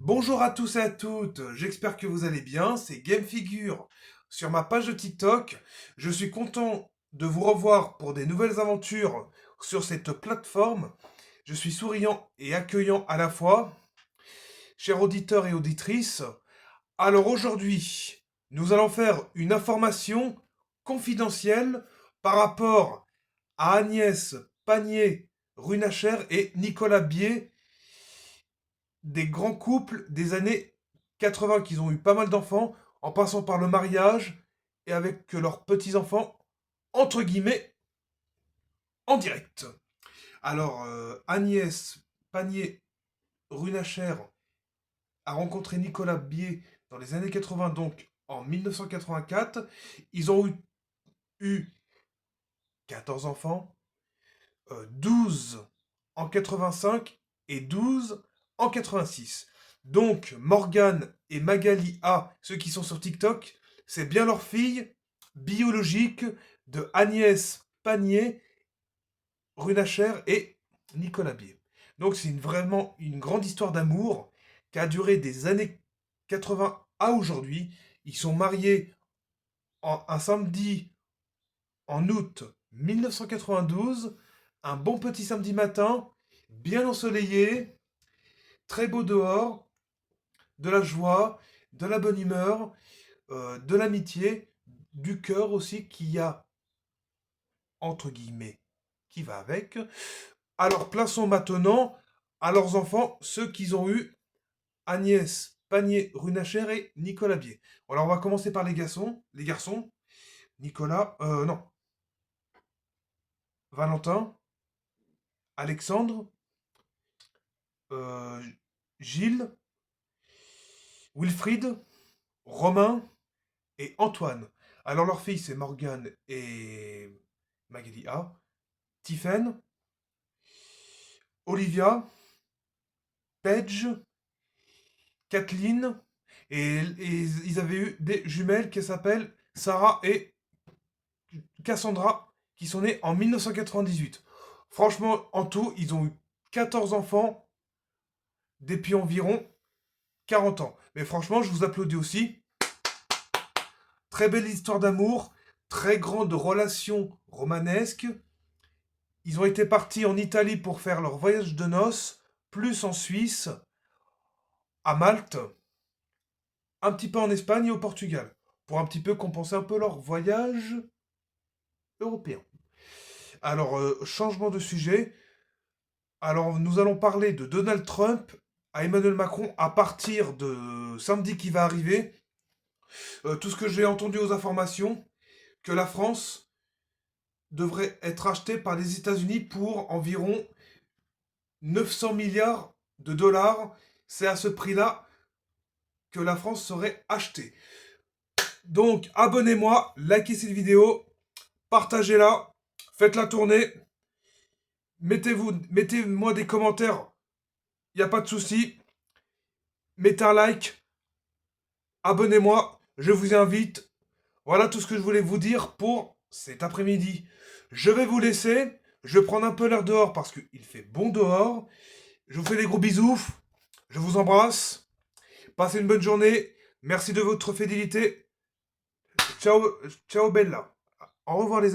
Bonjour à tous et à toutes, j'espère que vous allez bien, c'est Gamefigure sur ma page de TikTok. Je suis content de vous revoir pour des nouvelles aventures sur cette plateforme. Je suis souriant et accueillant à la fois, chers auditeurs et auditrices. Alors aujourd'hui, nous allons faire une information confidentielle par rapport à Agnès Pannier-Runacher et Nicolas Bier, des grands couples des années 80 qui ont eu pas mal d'enfants, en passant par le mariage et avec leurs petits-enfants, entre guillemets, en direct. Alors, Agnès Pannier-Runacher a rencontré Nicolas Bier dans les années 80, donc en 1984. Ils ont eu 14 enfants, 12 en 85 et 12 en 86. Donc, Morgane et Magali A, ceux qui sont sur TikTok, c'est bien leur fille biologique de Agnès Pannier-Runacher et Nicolas Bier. Donc, c'est vraiment une grande histoire d'amour qui a duré des années 80 à aujourd'hui. Ils sont mariés un samedi en août 1992, un bon petit samedi matin, bien ensoleillé, très beau dehors, de la joie, de la bonne humeur, de l'amitié, du cœur aussi qui y a, entre guillemets, qui va avec. Alors plaçons maintenant à leurs enfants, ceux qu'ils ont eu, Agnès Pannier-Runacher et Nicolas Bier. Alors on va commencer par les garçons. Les garçons, Nicolas, non, Valentin, Alexandre, euh, Gilles, Wilfried, Romain et Antoine. Alors leurs filles, c'est Morgane et Magali A, Tiphaine, Olivia, Paige, Kathleen, et ils avaient eu des jumelles qui s'appellent Sarah et Cassandra, qui sont nées en 1998. Franchement, en tout, ils ont eu 14 enfants depuis environ 40 ans. Mais franchement, je vous applaudis aussi. Très belle histoire d'amour, très grande relation romanesque. Ils ont été partis en Italie pour faire leur voyage de noces, plus en Suisse, à Malte, un petit peu en Espagne et au Portugal, pour un petit peu compenser un peu leur voyage européen. Alors, changement de sujet. Alors, nous allons parler de Donald Trump à Emmanuel Macron à partir de samedi qui va arriver. Tout ce que j'ai entendu aux informations, que la France devrait être achetée par les États-Unis pour environ 900 milliards de dollars. C'est à ce prix-là que la France serait achetée. Donc, abonnez-moi, likez cette vidéo, partagez-la, faites-la tourner, mettez-moi des commentaires, il n'y a pas de souci. Mettez un like, abonnez-moi, je vous invite. Voilà tout ce que je voulais vous dire pour cet après-midi. Je vais vous laisser, je vais prendre un peu l'air dehors parce qu'il fait bon dehors. Je vous fais des gros bisous, je vous embrasse, passez une bonne journée, merci de votre fidélité. Ciao, ciao Bella. Au revoir les amis.